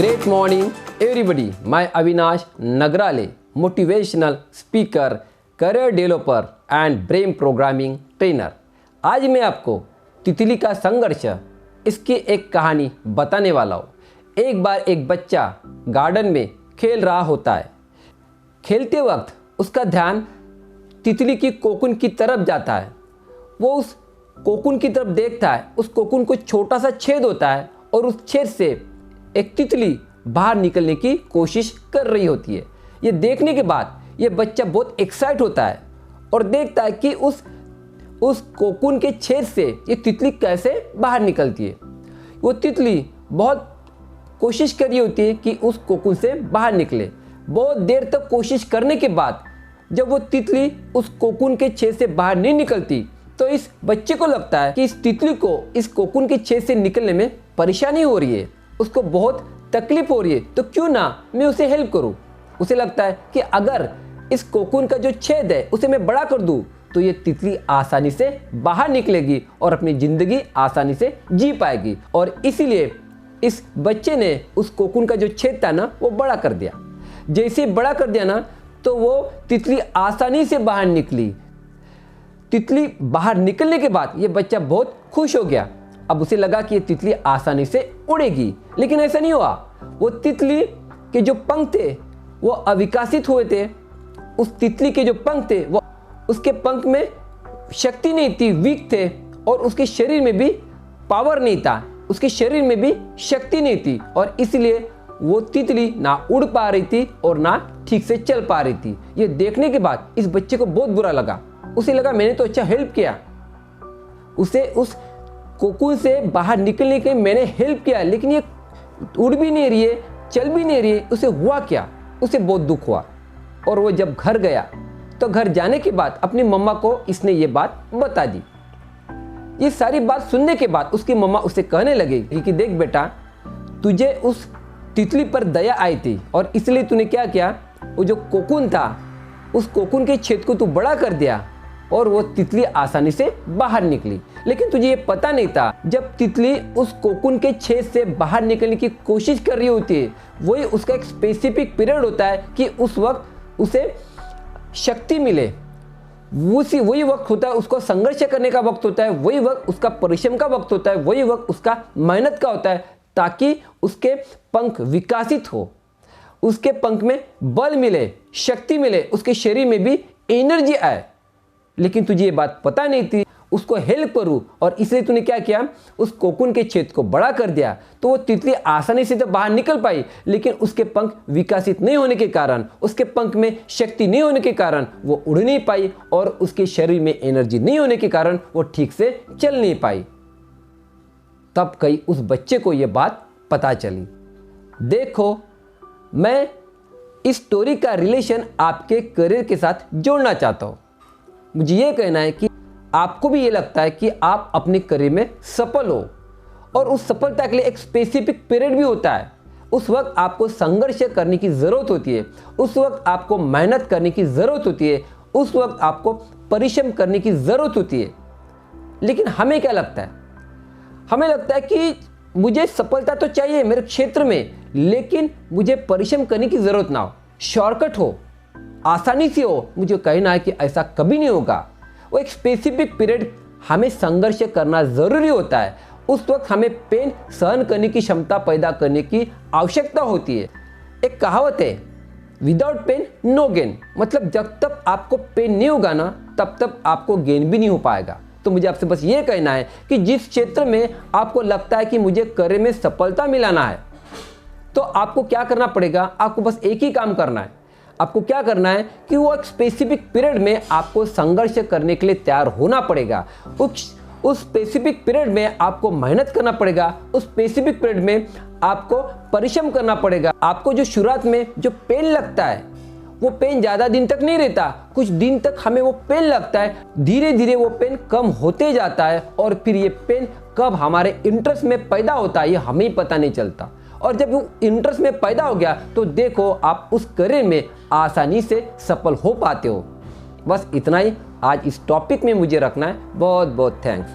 Great morning, everybody. मैं अविनाश नगराले, motivational speaker, career developer and brain programming trainer. आज मैं आपको तितली का संघर्ष इसकी एक कहानी बताने वाला हूँ। एक बार एक बच्चा गार्डन में खेल रहा होता है। खेलते वक्त उसका ध्यान तितली की कोकून की तरफ जाता है। वो उस कोकून की तरफ देखता है। उस कोकून को छोटा सा छेद होता है और उस छेद से एक तितली बाहर निकलने की कोशिश कर रही होती है। ये देखने के बाद ये बच्चा बहुत एक्साइट होता है और देखता है कि उस कोकून के छेद से ये तितली कैसे बाहर निकलती है। वो तितली बहुत कोशिश कर रही होती है कि उस कोकून से बाहर निकले। बहुत देर तक कोशिश करने के बाद जब वो तितली उस कोकून के छेद से बाहर नहीं निकलती तो इस बच्चे को लगता है कि इस तितली को इस कोकून के छेद से निकलने में परेशानी हो रही है, उसको बहुत तकलीफ हो रही है, तो क्यों ना मैं उसे हेल्प करूं। उसे लगता है कि अगर इस कोकून का जो छेद है उसे मैं बड़ा कर दूं तो ये तितली आसानी से बाहर निकलेगी और अपनी ज़िंदगी आसानी से जी पाएगी। और इसीलिए इस बच्चे ने उस कोकून का जो छेद था ना वो बड़ा कर दिया। जैसे बड़ा कर दिया ना तो वो तितली आसानी से बाहर निकली। तितली बाहर निकलने के बाद ये बच्चा बहुत खुश हो गया। अब उसे लगा कि ये तितली आसानी से उड़ेगी, लेकिन ऐसा नहीं हुआ। वो तितली के जो पंख थे वो अविकसित हुए थे। उस तितली के जो पंख थे वो उसके पंख में शक्ति नहीं थी, वीक थे, और उसके शरीर में भी पावर नहीं था, उसके शरीर में भी शक्ति नहीं थी, और इसलिए वो तितली ना उड़ पा रही थी और ना ठीक से चल पा रही थी। ये देखने के बाद इस बच्चे को बहुत बुरा लगा। उसे लगा मैंने तो अच्छा हेल्प किया, उसे उस कोकून से बाहर निकलने के मैंने हेल्प किया, लेकिन ये उड़ भी नहीं रही है, चल भी नहीं रही है, उसे हुआ क्या। उसे बहुत दुख हुआ और वो जब घर गया तो घर जाने के बाद अपनी मम्मा को इसने ये बात बता दी। ये सारी बात सुनने के बाद उसकी मम्मा उसे कहने लगी कि देख बेटा, तुझे उस तितली पर दया आई थी और इसलिए तूने क्या किया, वो जो कोकून था उस कोकून के छेद को तू बड़ा कर दिया और वो तितली आसानी से बाहर निकली। लेकिन तुझे ये पता नहीं था जब तितली उस कोकून के छेद से बाहर निकलने की कोशिश कर रही होती है वही उसका एक स्पेसिफिक पीरियड होता है कि उस वक्त उसे शक्ति मिले। वही वक्त होता है उसको संघर्ष करने का वक्त होता है, वही वक्त उसका परिश्रम का वक्त होता है, वही वक्त उसका मेहनत का होता है, ताकि उसके पंख विकसित हो, उसके पंख में बल मिले, शक्ति मिले, उसके शरीर में भी एनर्जी आए। लेकिन तुझे ये बात पता नहीं थी उसको हेल्प करूं, और इसलिए तूने क्या किया, उस कोकून के छेद को बड़ा कर दिया। तो वो तितली आसानी से तो बाहर निकल पाई, लेकिन उसके पंख विकसित नहीं होने के कारण, उसके पंख में शक्ति नहीं होने के कारण वो उड़ नहीं पाई, और उसके शरीर में एनर्जी नहीं होने के कारण वो ठीक से चल नहीं पाई। तब कहीं उस बच्चे को ये बात पता चली। देखो, मैं इस स्टोरी का रिलेशन आपके करियर के साथ जोड़ना चाहता हूँ। मुझे ये कहना है कि आपको भी ये लगता है कि आप अपने करियर में सफल हो, और उस सफलता के लिए एक स्पेसिफिक पीरियड भी होता है। उस वक्त आपको संघर्ष करने की ज़रूरत होती है, उस वक्त आपको मेहनत करने की ज़रूरत होती है, उस वक्त आपको परिश्रम करने की ज़रूरत होती है। लेकिन हमें क्या लगता है, हमें लगता है कि मुझे सफलता तो चाहिए मेरे क्षेत्र में, लेकिन मुझे परिश्रम करने की ज़रूरत ना हो, शॉर्टकट हो, आसानी से हो। मुझे कहना है कि ऐसा कभी नहीं होगा। वो एक स्पेसिफिक पीरियड हमें संघर्ष करना ज़रूरी होता है। उस वक्त हमें पेन सहन करने की क्षमता पैदा करने की आवश्यकता होती है। एक कहावत है, विदाउट पेन नो गेन। मतलब जब तक आपको पेन नहीं होगा ना तब तक आपको गेन भी नहीं हो पाएगा। तो मुझे आपसे बस ये कहना है कि जिस क्षेत्र में आपको लगता है कि मुझे करियर में सफलता मिलाना है, तो आपको क्या करना पड़ेगा, आपको बस एक ही काम करना है। आपको क्या करना है कि वो एक स्पेसिफिक पीरियड में आपको संघर्ष करने के लिए तैयार होना पड़ेगा। उस स्पेसिफिक पीरियड में आपको मेहनत करना पड़ेगा, उस स्पेसिफिक पीरियड में आपको परिश्रम करना पड़ेगा। आपको जो शुरुआत में जो पेन लगता है वो पेन ज़्यादा दिन तक नहीं रहता, कुछ दिन तक हमें वो पेन लगता है, धीरे धीरे वो पेन कम होते जाता है, और फिर ये पेन कब हमारे इंटरेस्ट में पैदा होता है ये हमें ही पता नहीं चलता। और जब वो इंटरेस्ट में पैदा हो गया तो देखो आप उस करियर में आसानी से सफल हो पाते हो। बस इतना ही आज इस टॉपिक में मुझे रखना है। बहुत बहुत थैंक्स।